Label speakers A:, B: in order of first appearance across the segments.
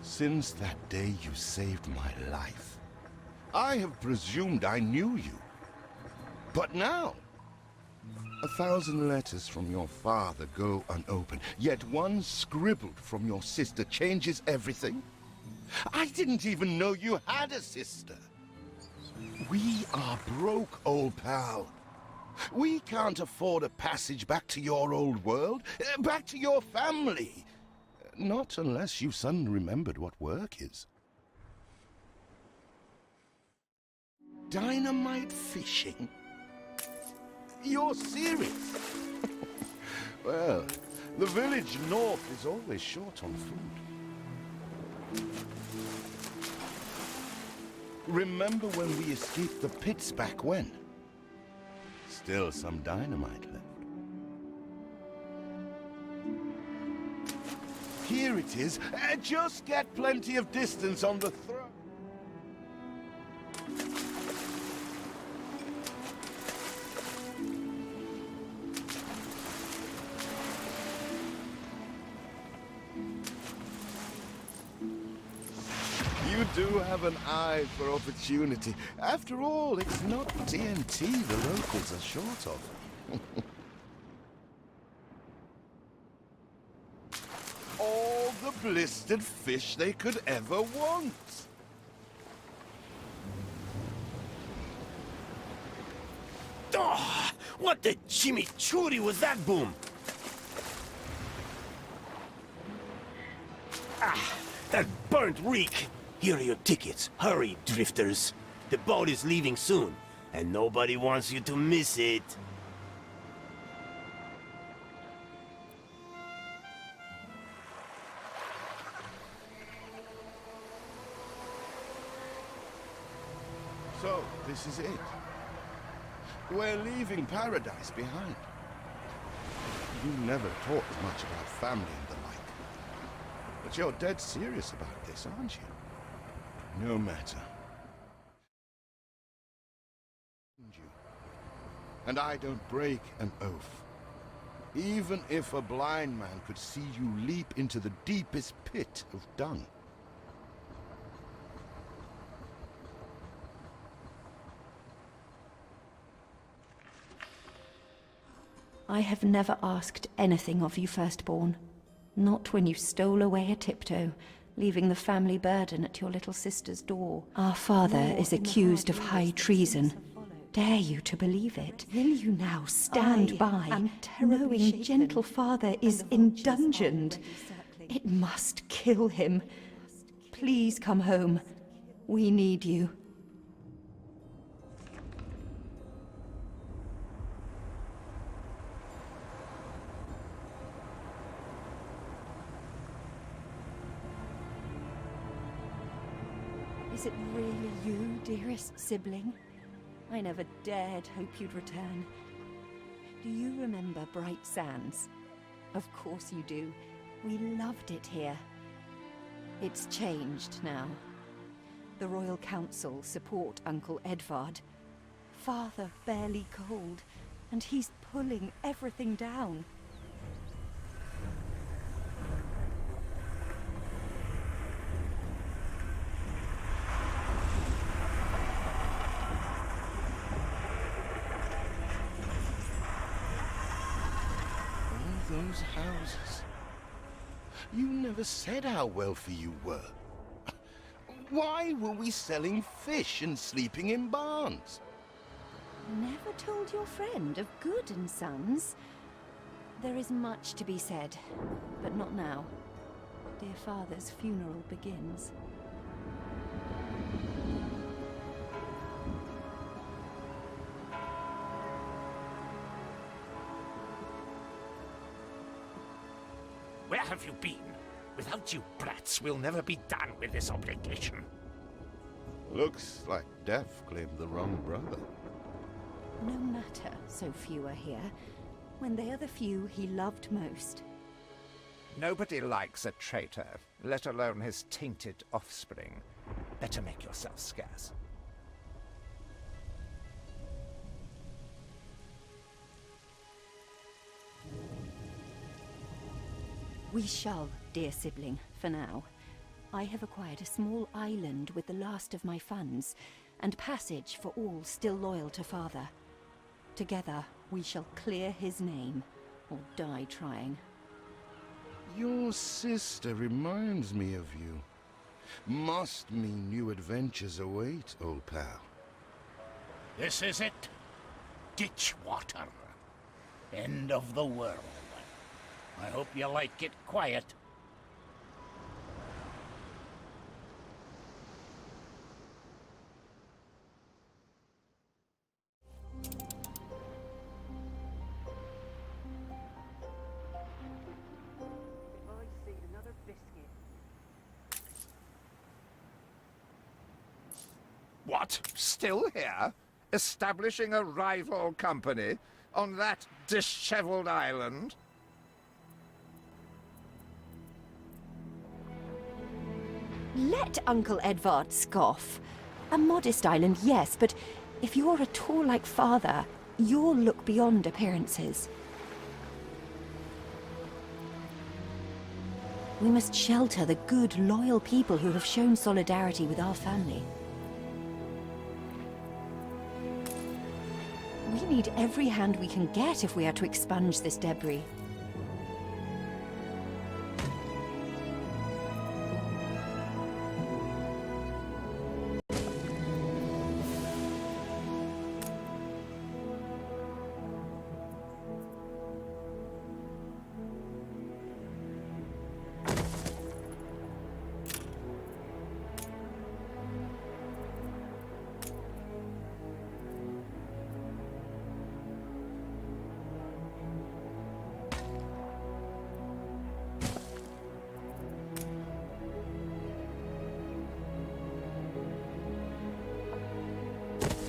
A: Since that day you saved my life, I have presumed I knew you. But now, 1,000 letters from your father go unopened, yet one scribbled from your sister changes everything. I didn't even know you had a sister. We are broke, old pal. We can't afford a passage back to your old world, back to your family. Not unless you suddenly remembered what work is. Dynamite fishing? You're serious? Well, the village north is always short on food. Remember when we escaped the pits back when? Still some dynamite left. Here it is. Just get plenty of distance on the throw. You do have an eye for opportunity. After all, it's not TNT the locals are short of. All the blistered fish they could ever want.
B: Oh, what the chimichurri was that boom? Ah, that burnt reek! Here are your tickets. Hurry, drifters. The boat is leaving soon, and nobody wants you to miss it.
A: So, this is it. We're leaving paradise behind. You never talked much about family and the like. But you're dead serious about this, aren't you? No matter. And I don't break an oath. Even if a blind man could see you leap into the deepest pit of dung.
C: I have never asked anything of you, firstborn. Not when you stole away a tiptoe, leaving the family burden at your little sister's door. Our father is accused of high treason. Dare you to believe it? Will you now stand by, knowing gentle father is indungeoned? It must kill him. Please come home. We need you. Is it really you, dearest sibling? I never dared hope you'd return. Do you remember Bright Sands? Of course you do. We loved it here. It's changed now. The Royal Council support Uncle Edvard. Father barely cold, and he's pulling everything down.
A: Those houses. You never said how wealthy you were. Why were we selling fish and sleeping in barns?
C: Never told your friend of Good and Sons? There is much to be said, but not now. Dear father's funeral begins.
B: Where have you been? Without you brats, we'll never be done with this obligation.
A: Looks like Death claimed the wrong brother.
C: No matter so few are here, when they are the few he loved most.
D: Nobody likes a traitor, let alone his tainted offspring. Better make yourself scarce.
C: We shall, dear sibling, for now. I have acquired a small island with the last of my funds, and passage for all still loyal to Father. Together, we shall clear his name, or die trying.
A: Your sister reminds me of you. Must mean new adventures await, old pal.
E: This is it. Ditch water. End of the world. I hope you like it quiet.
D: What? Still here? Establishing a rival company on that disheveled island?
C: Let Uncle Edvard scoff. A modest island, yes, but if you're at all like Father, you'll look beyond appearances. We must shelter the good, loyal people who have shown solidarity with our family. We need every hand we can get if we are to expunge this debris.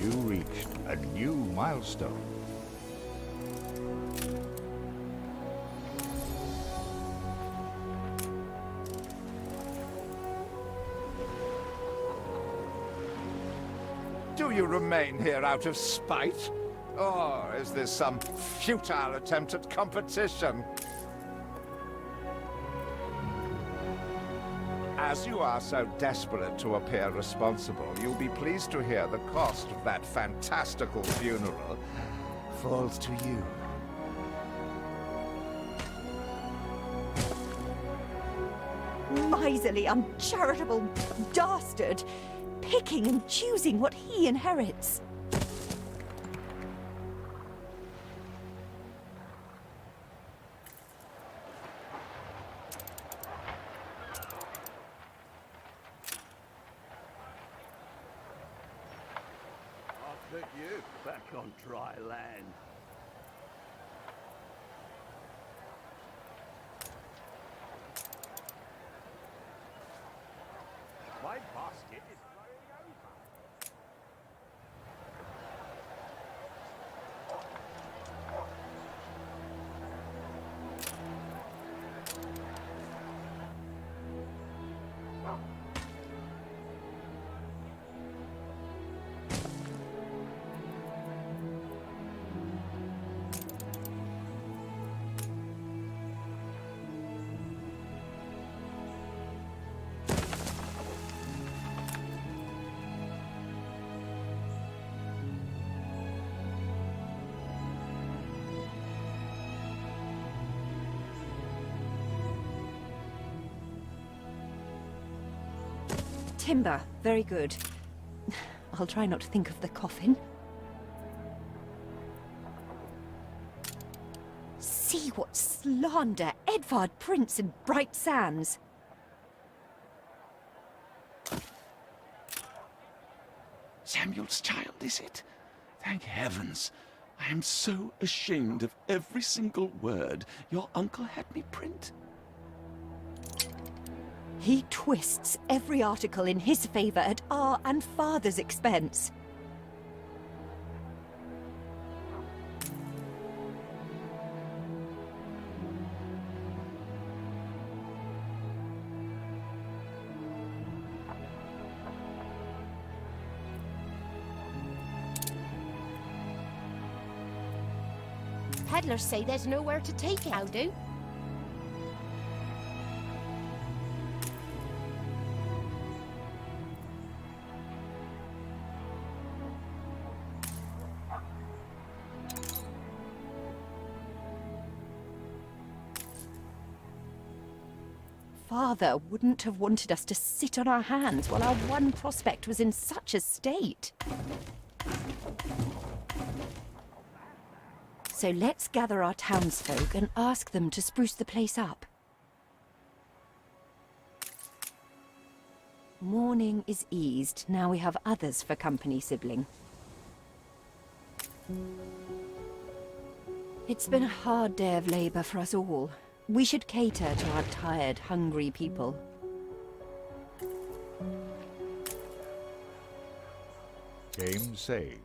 E: You reached a new milestone.
D: Do you remain here out of spite? Or is this some futile attempt at competition? As you are so desperate to appear responsible, you'll be pleased to hear the cost of that fantastical funeral falls to you.
C: Miserly, uncharitable dastard! Picking and choosing what he inherits.
B: I'll put you back on dry land. My basket is running over.
C: Timber, very good. I'll try not to think of the coffin. See what slander Edvard prints in bright sands.
F: Samuel's child, is it? Thank heavens. I am so ashamed of every single word your uncle had me print.
C: He twists every article in his favor at our and Father's expense.
G: Peddlers say there's nowhere to take it, how do?
C: father wouldn't have wanted us to sit on our hands while our one prospect was in such a state. So let's gather our townsfolk and ask them to spruce the place up. Mourning is eased, now we have others for company, sibling. It's been a hard day of labor for us all. We should cater to our tired, hungry people.
D: Game saved.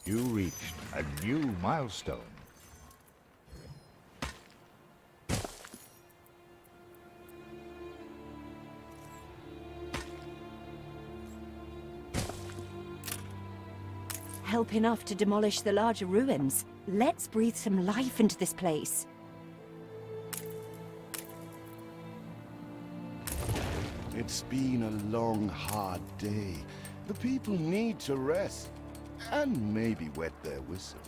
D: You reached a new milestone.
C: Help enough to demolish the larger ruins. Let's breathe some life into this place.
A: It's been a long, hard day. The people need to rest. And maybe wet their whistles.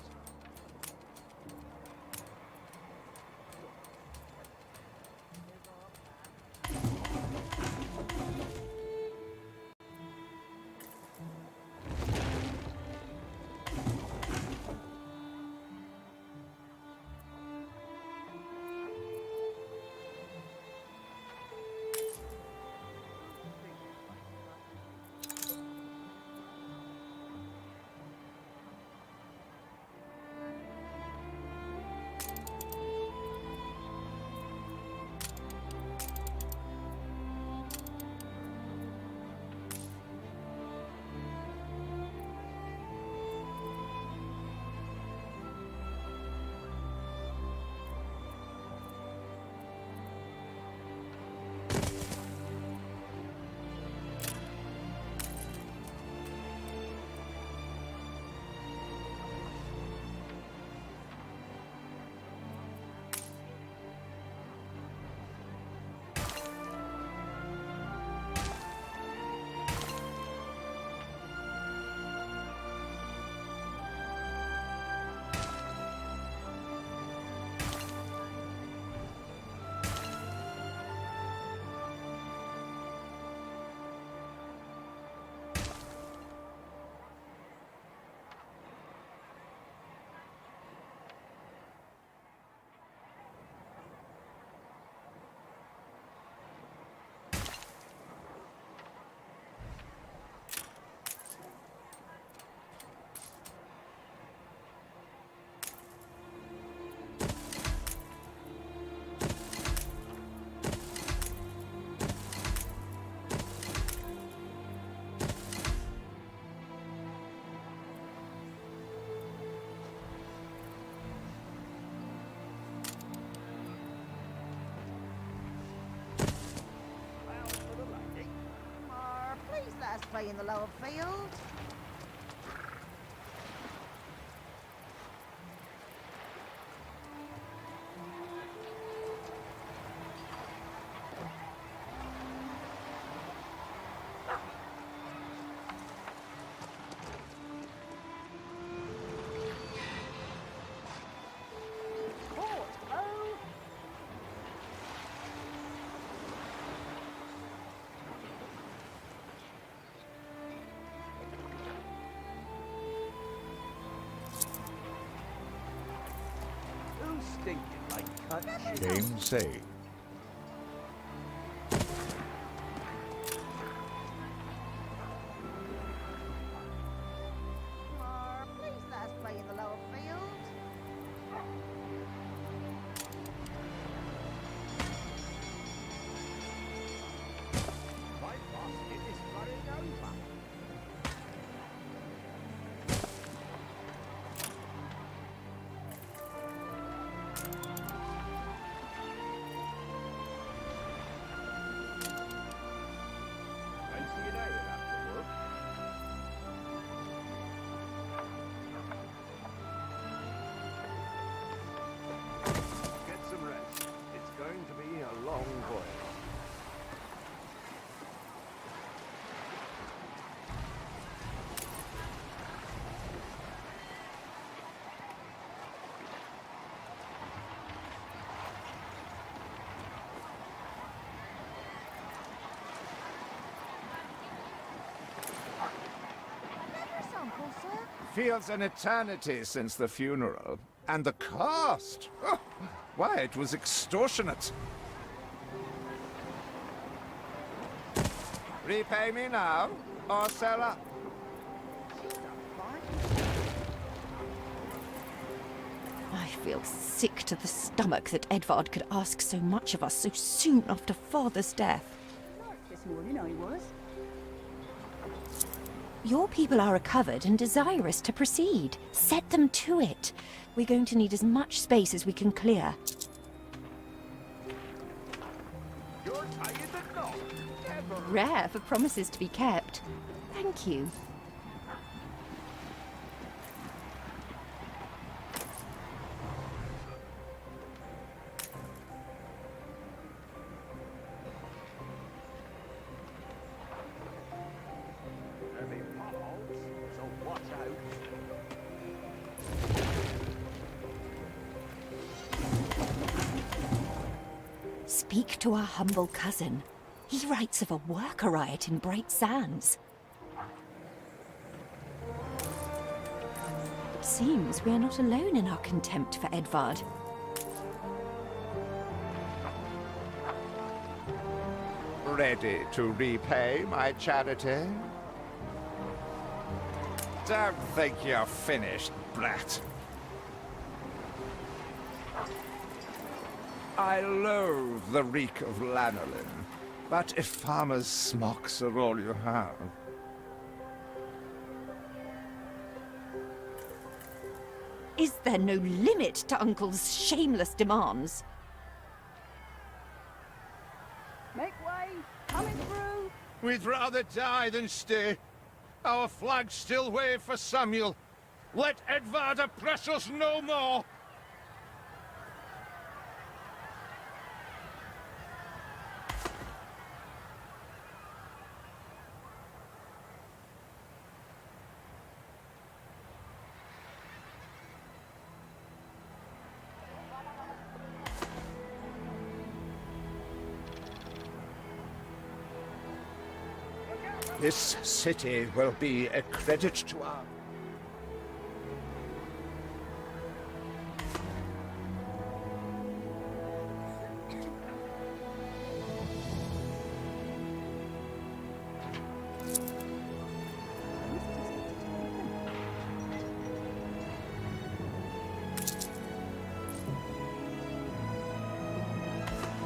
H: Play in the lower field.
D: Game say.
H: Please let us play in the lower field.
D: My basket is running over. Fancy an ale after work? Get some rest. It's going to be a long voyage.
H: Sample, sir.
D: Feels an eternity since the funeral. And the cost! Oh, why, it was extortionate. Repay me now, or sell up.
C: I feel sick to the stomach that Edvard could ask so much of us so soon after Father's death.
I: This morning I was.
C: Your people are recovered and desirous to proceed. Set them to it. We're going to need as much space as we can clear.
D: You're tired of not. Never.
C: Rare for promises to be kept. Thank you.
D: There'll be potholes, so watch out.
C: Speak to our humble cousin. He writes of a worker riot in Bright Sands. It seems we are not alone in our contempt for Edvard.
D: Ready to repay my charity? Don't think you're finished, brat. I loathe the reek of lanolin, but if farmers' smocks are all you have...
C: Is there no limit to Uncle's shameless demands?
I: Make way! Coming through!
A: We'd rather die than stay. Our flags still wave for Samuel. Let Edvard oppress us no more. This city will be a credit to our...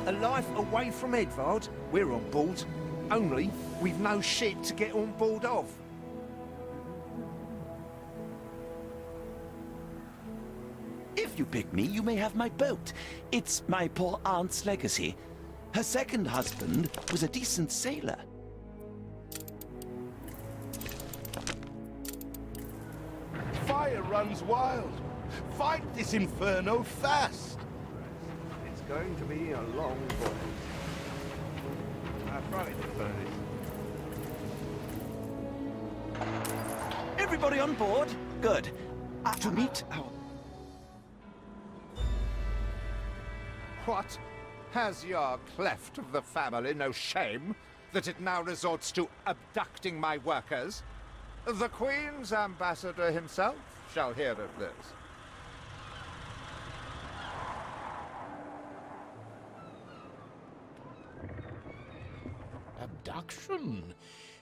B: A life away from Edvard? We're on board. Only, we've no ship to get on board of.
F: If you pick me, you may have my boat. It's my poor aunt's legacy. Her second husband was a decent sailor.
A: Fire runs wild. Fight this inferno fast.
D: It's going to be a long voyage. I've run it to furnace.
F: Everybody on board? Good. To meet our...
D: What? Has your cleft of the family no shame that it now resorts to abducting my workers? The Queen's ambassador himself shall hear of this.
E: affection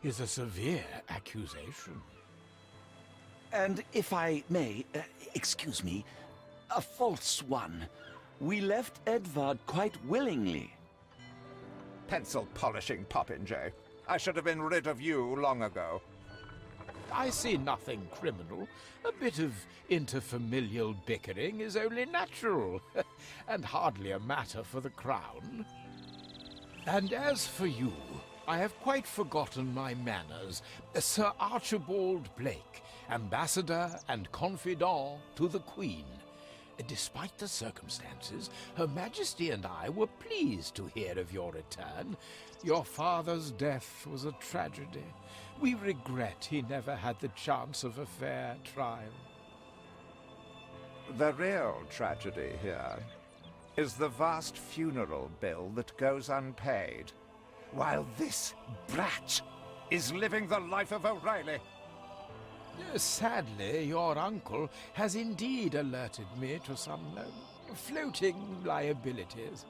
E: is a severe accusation.
F: And if I may, excuse me, a false one. We left Edvard quite willingly.
D: Pencil polishing popinjay. I should have been rid of you long ago.
E: I see nothing criminal. A bit of interfamilial bickering is only natural, and hardly a matter for the crown. And as for you, I have quite forgotten my manners. Sir Archibald Blake, ambassador and confidant to the Queen. Despite the circumstances, Her Majesty and I were pleased to hear of your return. Your father's death was a tragedy. We regret he never had the chance of a fair trial.
D: The real tragedy here is the vast funeral bill that goes unpaid, while this brat is living the life of O'Reilly.
E: Sadly, your uncle has indeed alerted me to some floating liabilities.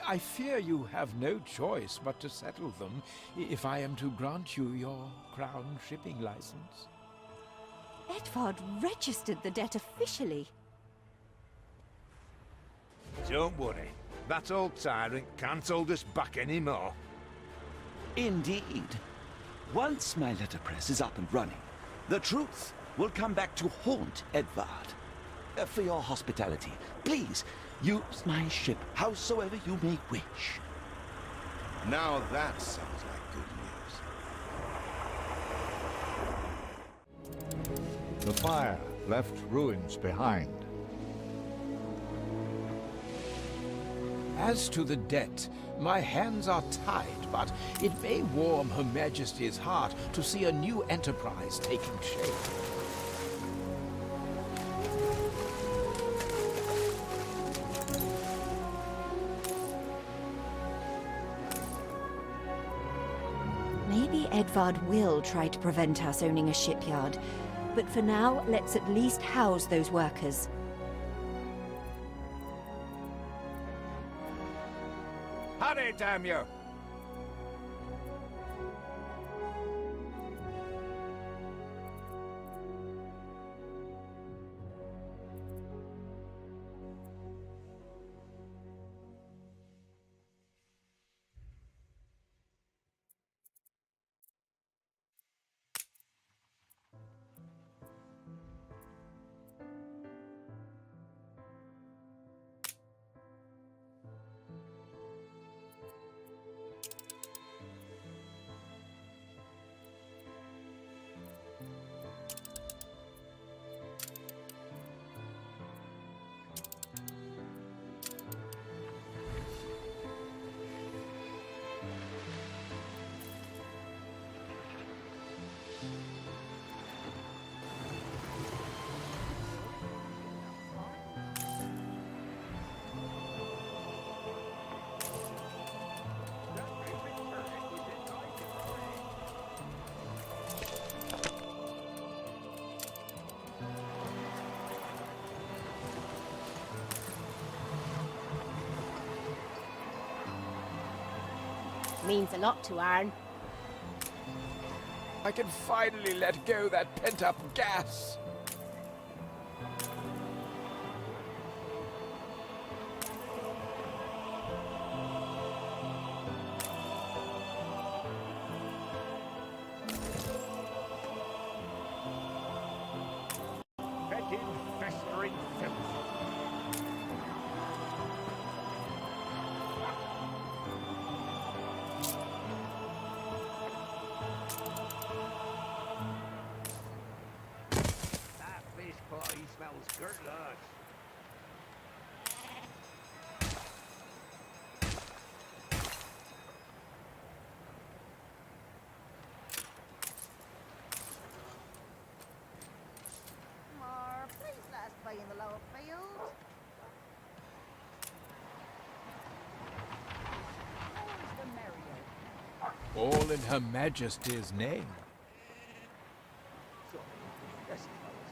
E: I fear you have no choice but to settle them if I am to grant you your crown shipping license.
C: Edvard registered the debt officially.
D: Don't worry. That old tyrant can't hold us back anymore.
F: Indeed. Once my letterpress is up and running, the truth will come back to haunt Edvard. For your hospitality, please use my ship howsoever you may wish.
A: Now that sounds like good news.
J: The fire left ruins behind.
E: As to the debt, my hands are tied, but it may warm Her Majesty's heart to see a new enterprise taking shape.
C: Maybe Edvard will try to prevent us owning a shipyard, but for now, let's at least house those workers.
D: Hurry, damn you!
G: Means a lot to Arn.
E: I can finally let go that pent-up gas.
D: Fetid, festering filth. That fish pie smells good, lads.
H: Mar, please let us play in the lower field.
I: Always the merrier.
E: All in Her Majesty's name.
I: So, yes, fellas.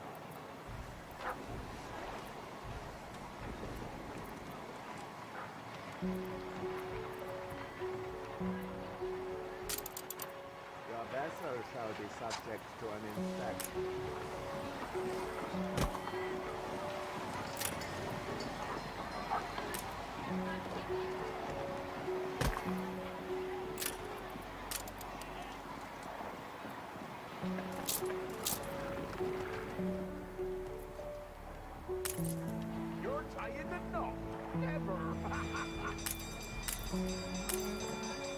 I: Never shall be subject to an inspection.
F: You're tying the knot. Never.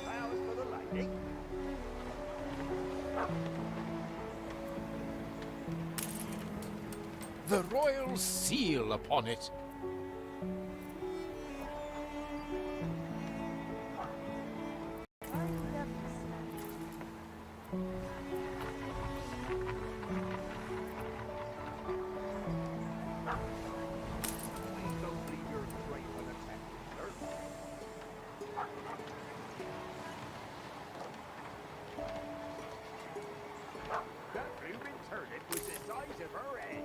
F: Flowers for the lady.
E: The royal seal upon it.
F: Please don't leave your tray unattended, sir. That blooming turnip was the size of her head.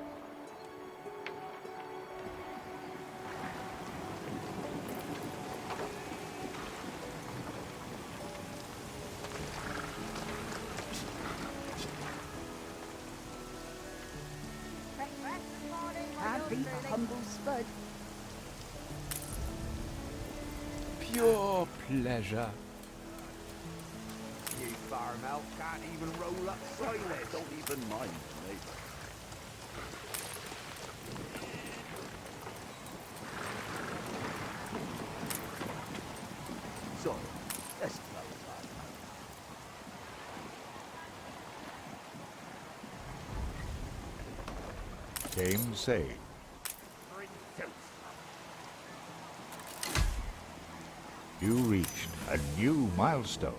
I: Can't beat a humble spud.
E: Pure pleasure.
F: You farm elf can't even roll up silage.
K: Don't even mind, mate.
F: So, let's close up.
J: Game saved. You reached a new milestone.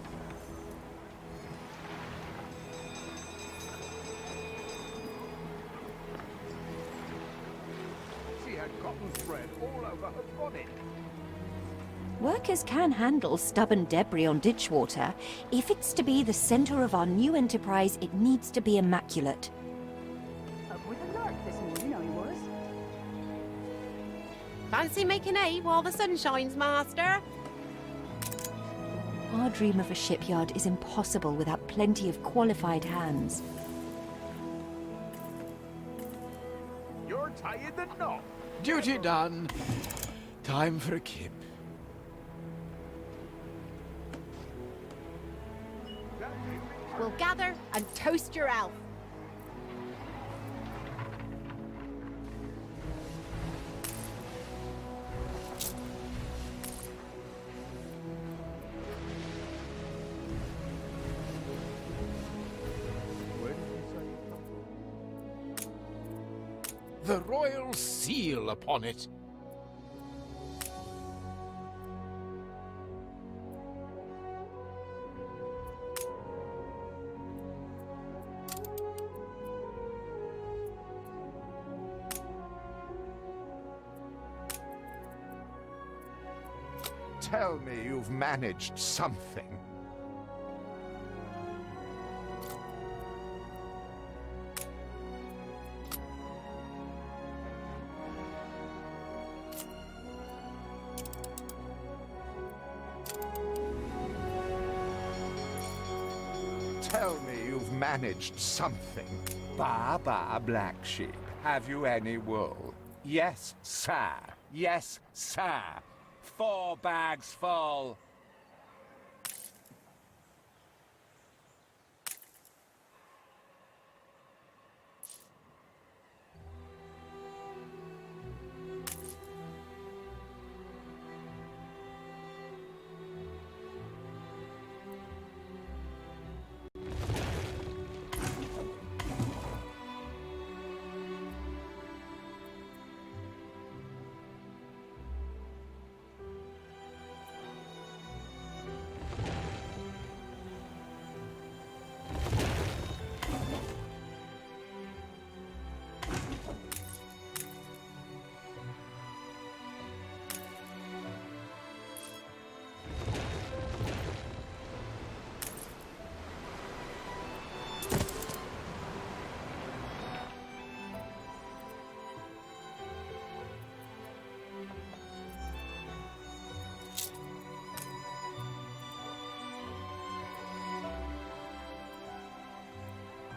F: She had cotton thread all over her bonnet.
C: Workers can handle stubborn debris on ditch water. If it's to be the center of our new enterprise, it needs to be immaculate.
I: Up with a lark this morning, I was.
G: Fancy making hay while the sun shines, master?
C: Our dream of a shipyard is impossible without plenty of qualified hands.
F: You're tying the knot.
E: Duty done. Time for a kip.
G: We'll gather and toast your elf.
E: The royal seal upon it.
D: Tell me you've managed something. Tell me you've managed something. Ba ba, black sheep. Have you any wool? Yes, sir. Yes, sir. 4 bags full.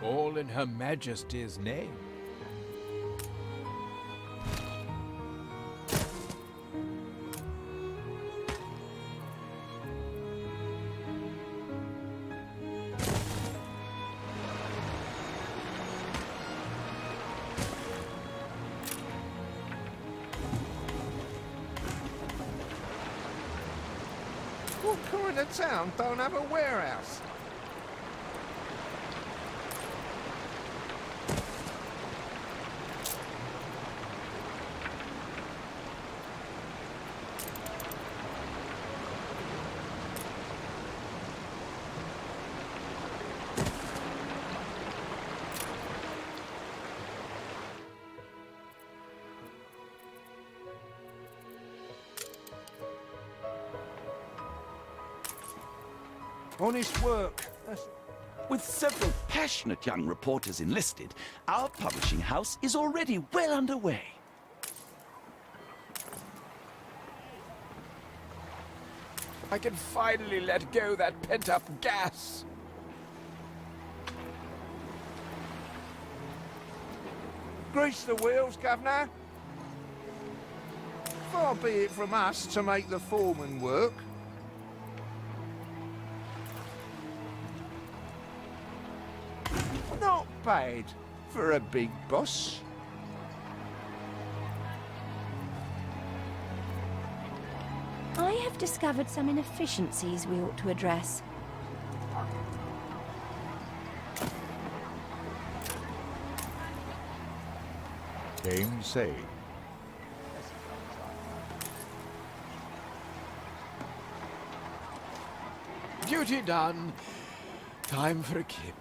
E: all in Her Majesty's name.
D: What kind of town don't have a warehouse? Honest work.
F: With several passionate young reporters enlisted, our publishing house is already well underway.
E: I can finally let go that pent-up gas.
D: Grease the wheels, Governor. Far be it from us to make the foreman work. Not bad for a big boss.
C: I have discovered some inefficiencies we ought to address.
J: Game saved.
E: Duty done. Time for a kip.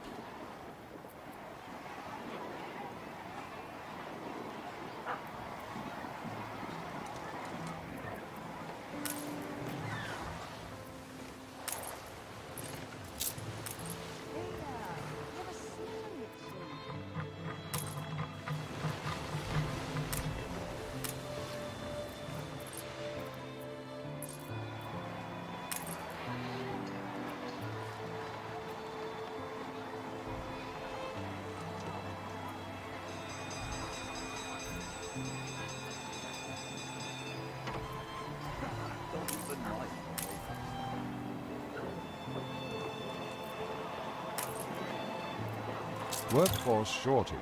J: Workforce shortage.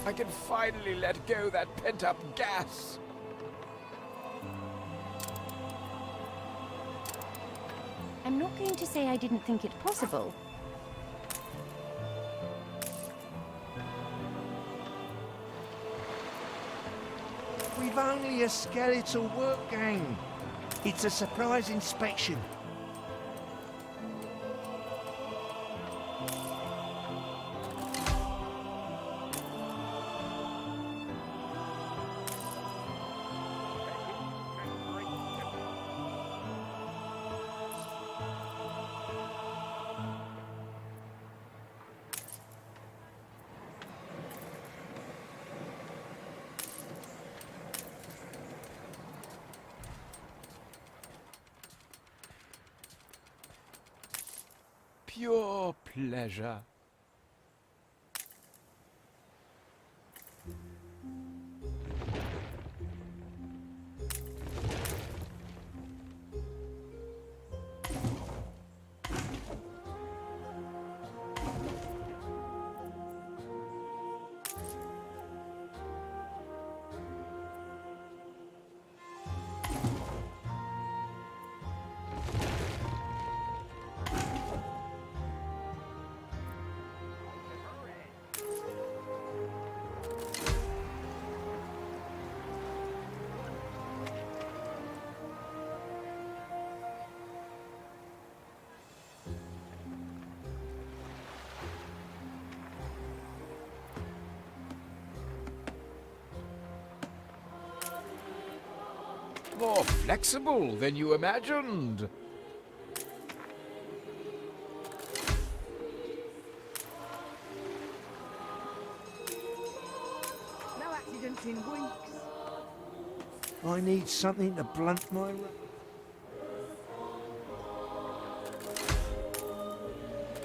E: I can finally let go that pent-up gas.
C: I'm not going to say I didn't think it possible.
D: We've only a skeletal work gang. It's a surprise inspection.
E: Pure pleasure. More flexible than you imagined.
I: No accidents in weeks.
D: I need something to blunt my...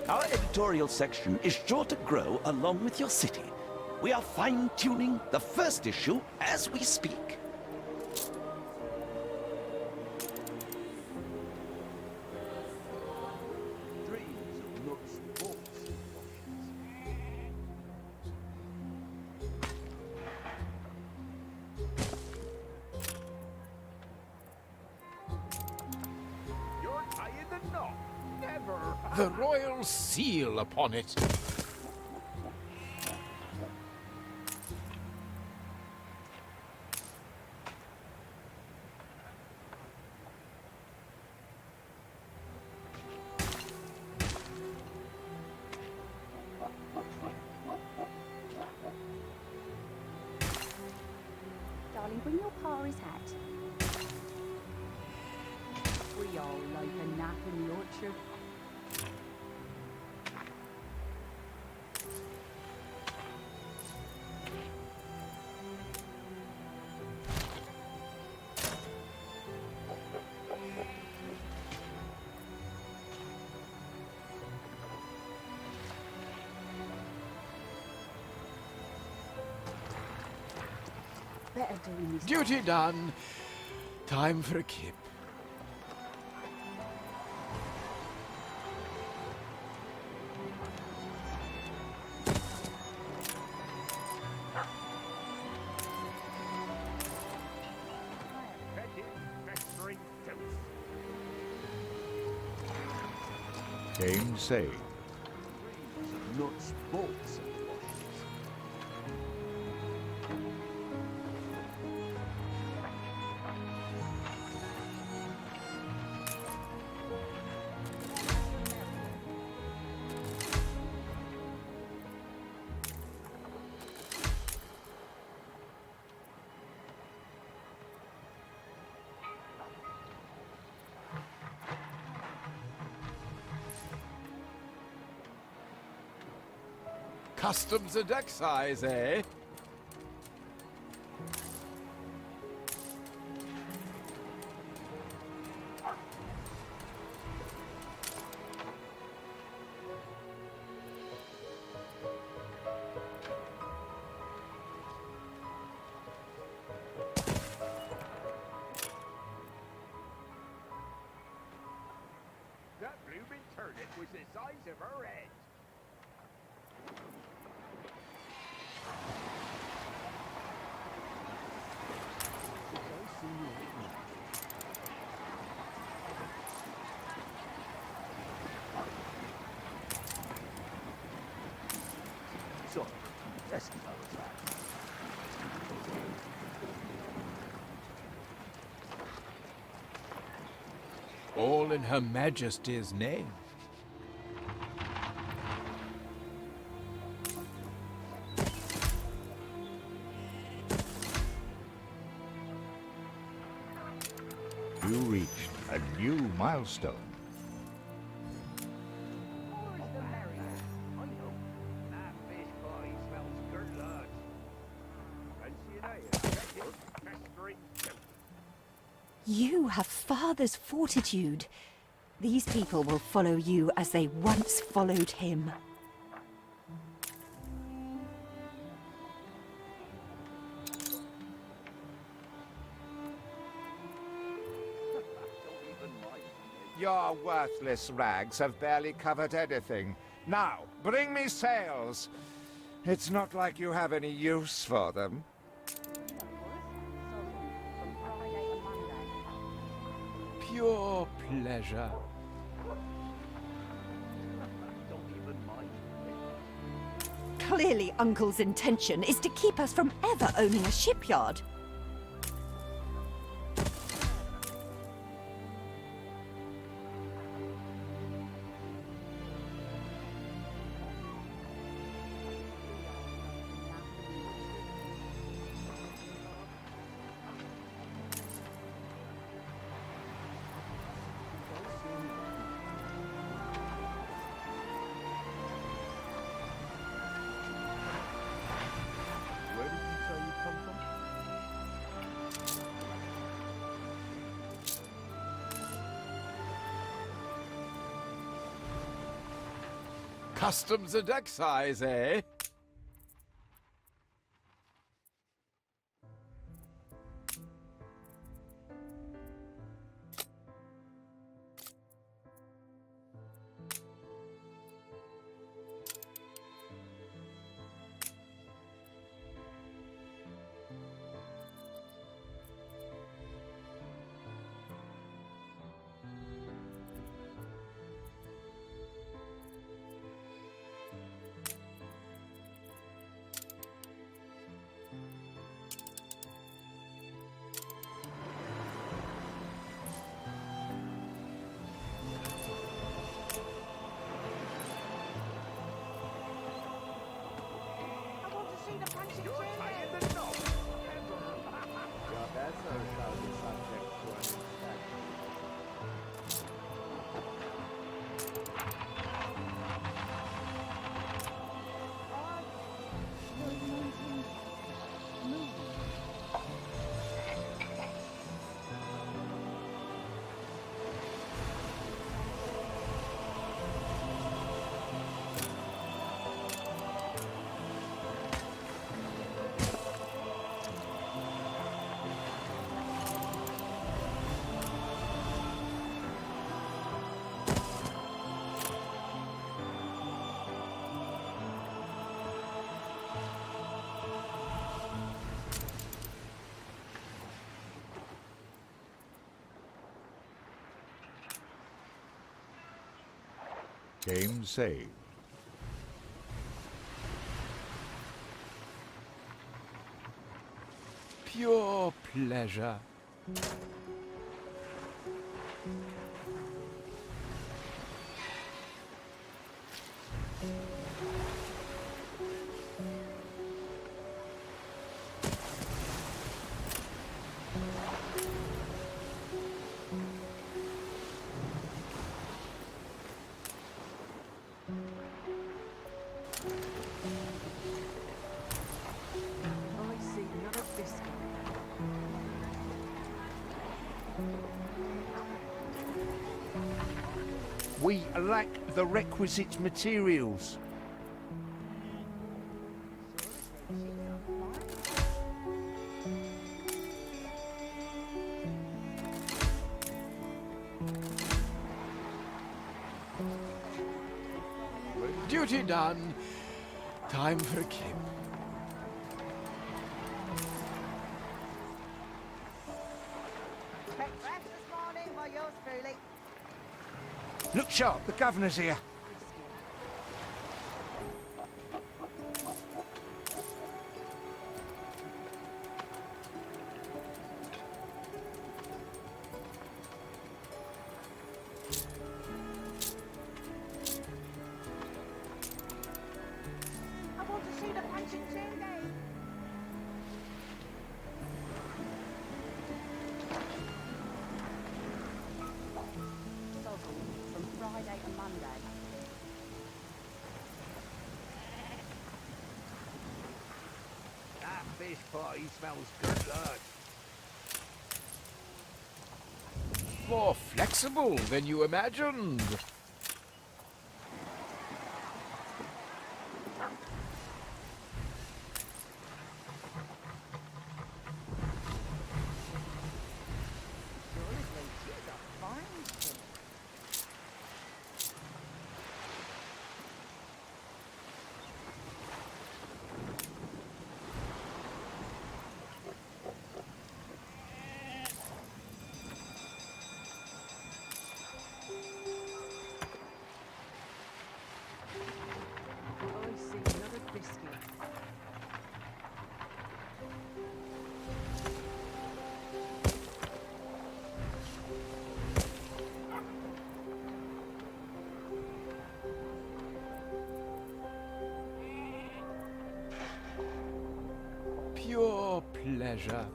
F: Our editorial section is sure to grow along with your city. We are fine-tuning the first issue as we speak.
E: You're tying the knot. Never. The royal seal upon it.
I: Darling, bring your pa's hat. We all like a nap in the orchard. Better doing this.
E: Duty done. Time for a kip.
J: Game saved.
D: Nuts, bolts, and washers.
E: Customs and excise, eh?
B: That blooming turnip was the size of her head.
D: So, let's keep on track.
E: All in Her Majesty's name.
J: You reached a new milestone.
B: Where's the merrier? I know. That fish pie smells good, lads. Fancy an ale? Festering goat.
C: You have father's fortitude. These people will follow you as they once followed him.
D: Your worthless rags have barely covered anything. Now, bring me sails. It's not like you have any use for them.
E: Pure pleasure.
C: Clearly, Uncle's intention is to keep us from ever owning a shipyard.
E: Customs and excise, eh?
H: I want to see the punching
B: You're
H: chair.
B: tying the knot.
K: Your vessel shall be subject to an inspection.
J: Game saved.
E: Pure pleasure.
I: I see another biscuit.
D: We lack the requisite materials.
E: Duty done. Time for a kip.
H: Breakfast this morning by yours truly.
D: Look sharp, the governor's here.
H: I want to see the punching chair game.
I: Sozzle from Friday to Monday.
B: That fish pie smells good, lad.
E: More flexible than you imagined.
H: She's a fine thing.
I: I see another biscuit.
E: Pure pleasure.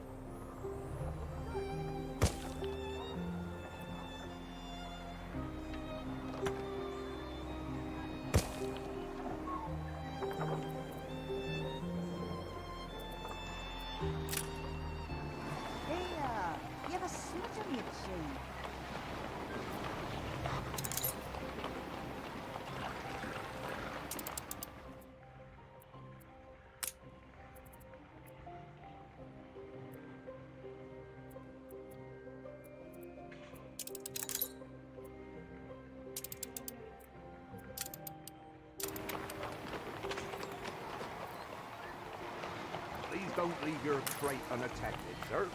H: Here, you have a smudge on your cheek.
D: Don't leave your crate unattended, sir.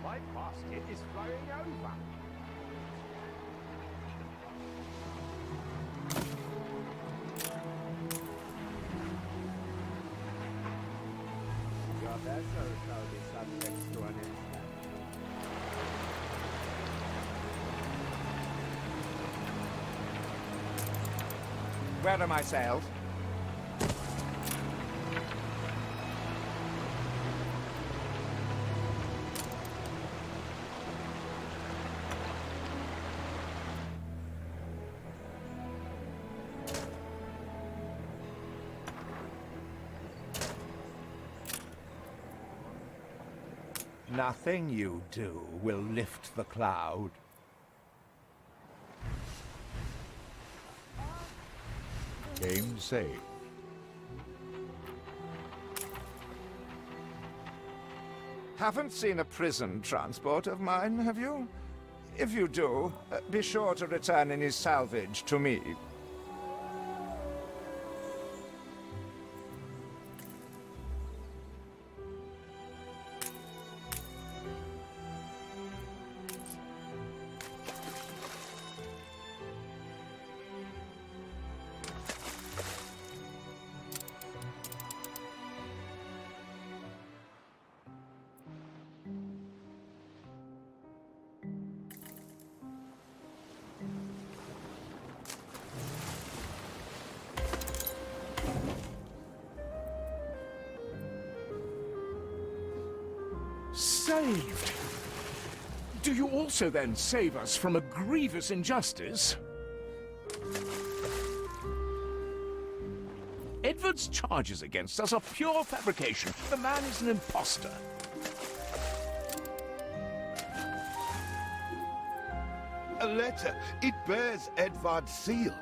B: My basket is flowing over.
K: Your vessel shall be subject to an inspection.
D: Where are my sails? Nothing you do will lift the cloud.
J: Game saved.
D: Haven't seen a prison transport of mine, have you? If you do, be sure to return any salvage to me.
E: Saved! Do you also then save us from a grievous injustice? Edward's charges against us are pure fabrication. The man is an imposter.
A: A letter. It bears Edvard's seal.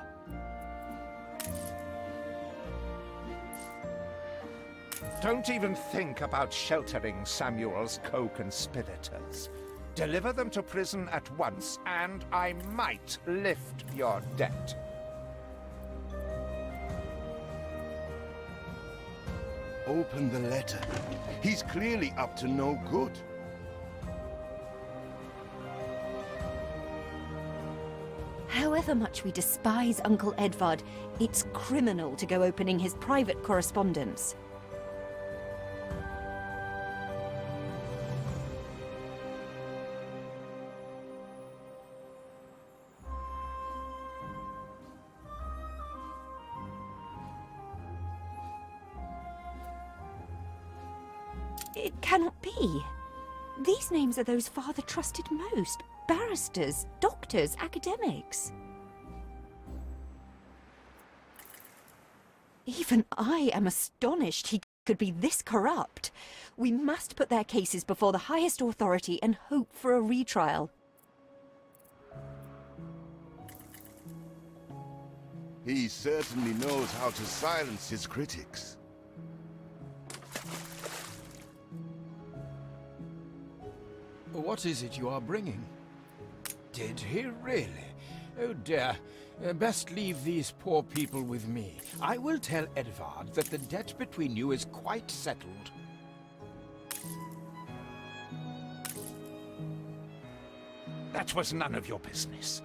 D: Don't even think about sheltering Samuel's co-conspirators. Deliver them to prison at once, and I might lift your debt.
A: Open the letter. He's clearly up to no good.
C: However much we despise Uncle Edvard, it's criminal to go opening his private correspondence. It cannot be. These names are those Father trusted most. Barristers, doctors, academics. Even I am astonished he could be this corrupt. We must put their cases before the highest authority and hope for a retrial.
A: He certainly knows how to silence his critics.
E: What is it you are bringing? Did he really? Oh dear. Best leave these poor people with me. I will tell Edvard that the debt between you is quite settled.
D: That was none of your business.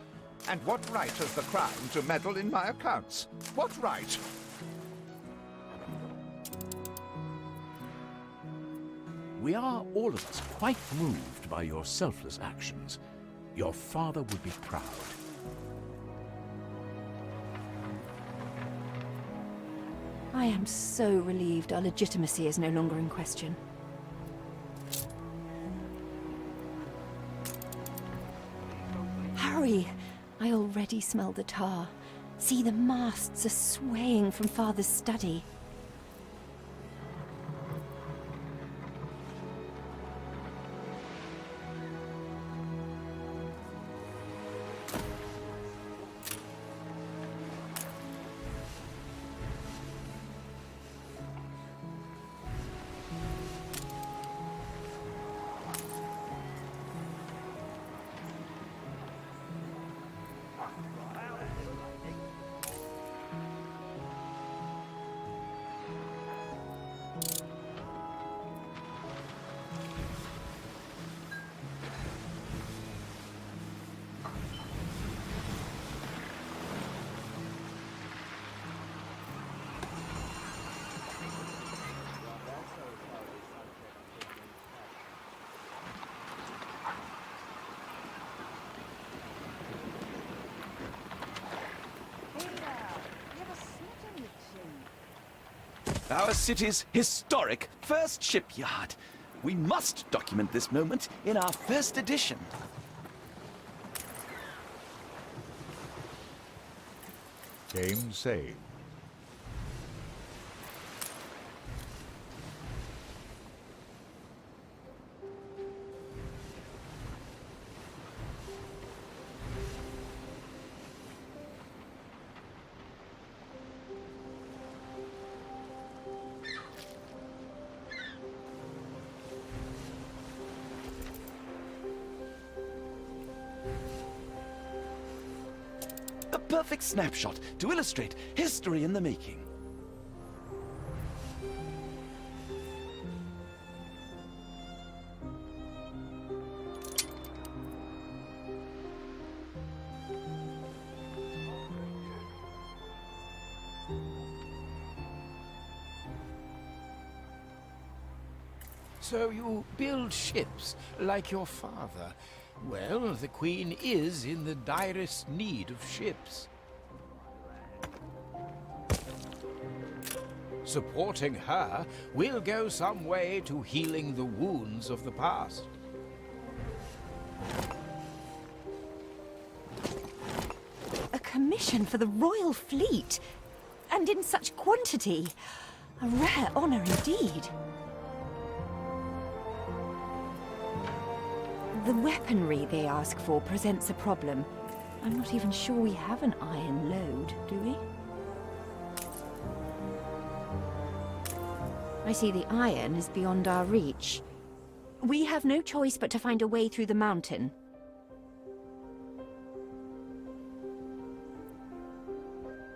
D: And what right has the Crown to meddle in my accounts? What right?
L: We are, all of us, quite moved by your selfless actions. Your father would be proud.
C: I am so relieved our legitimacy is no longer in question. Hurry! I already smell the tar. See, the masts are swaying from Father's study.
F: Our city's historic first shipyard. We must document this moment in our first edition.
J: Game saved.
F: A perfect snapshot to illustrate history in the making.
E: So you build ships like your father. Well, the Queen is in the direst need of ships. Supporting her will go some way to healing the wounds of the past.
C: A commission for the Royal Fleet! And in such quantity! A rare honor indeed. The weaponry they ask for presents a problem. I'm not even sure we have an iron load, do we? I see the iron is beyond our reach. We have no choice but to find a way through the mountain.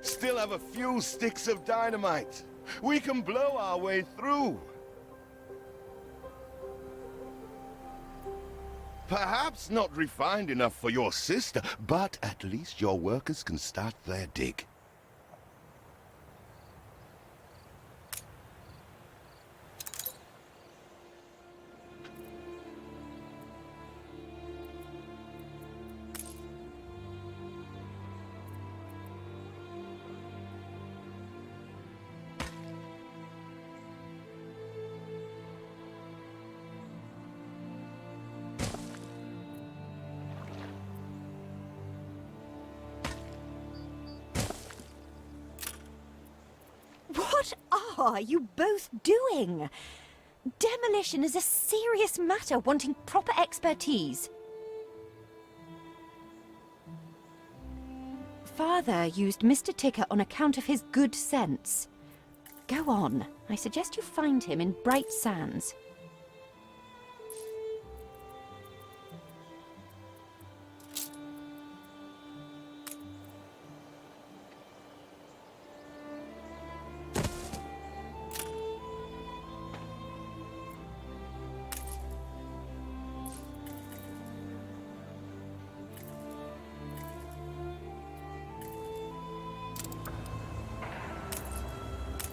A: Still have a few sticks of dynamite. We can blow our way through. Perhaps not refined enough for your sister, but at least your workers can start their dig.
C: What are you both doing? Demolition is a serious matter wanting proper expertise. Father used Mr. Ticker on account of his good sense. Go on. I suggest you find him in Bright Sands.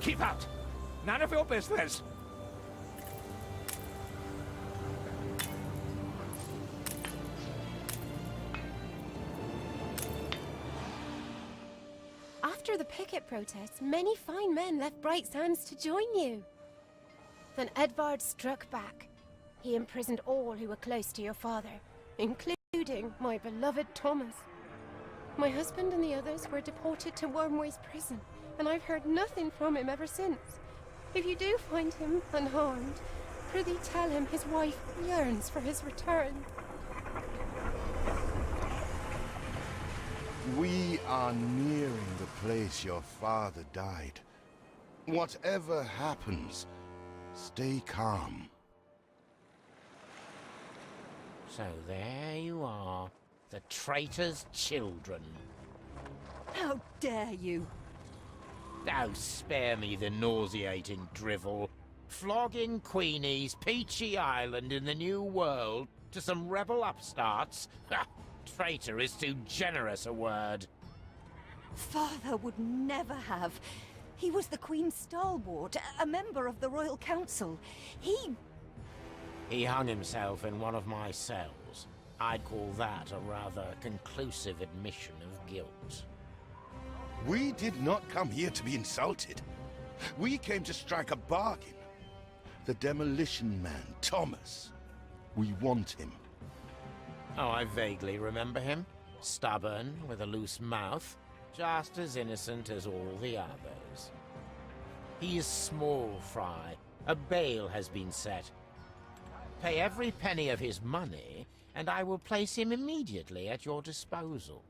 K: Keep out! None of your business!
C: After
G: After the picket protests, many fine men left Bright Sands to join you. Then Edvard struck back. He imprisoned all who were close to your father, including my beloved Thomas. My husband and the others were deported to Wormway's prison, and I've heard nothing from him ever since. If you do find him unharmed, prithee tell him his wife yearns for his return.
A: We are nearing the place your father died. Whatever happens, stay calm.
E: So there you are, the traitor's children.
C: How dare you!
E: Oh, spare me the nauseating drivel. Flogging Queenie's Peachy Island in the New World to some rebel upstarts? Ha! Traitor is too generous a word.
C: Father would never have. He was the Queen's stalwart, a member of the Royal Council.
E: He hung himself in one of my cells. I'd call that a rather conclusive admission of guilt.
A: We did not come here to be insulted. We came to strike a bargain. The demolition man, Thomas. We want him.
E: Oh, I vaguely remember him. Stubborn, with a loose mouth, just as innocent as all the others. He is small fry. A bail has been set. Pay every penny of his money, and I will place him immediately at your disposal.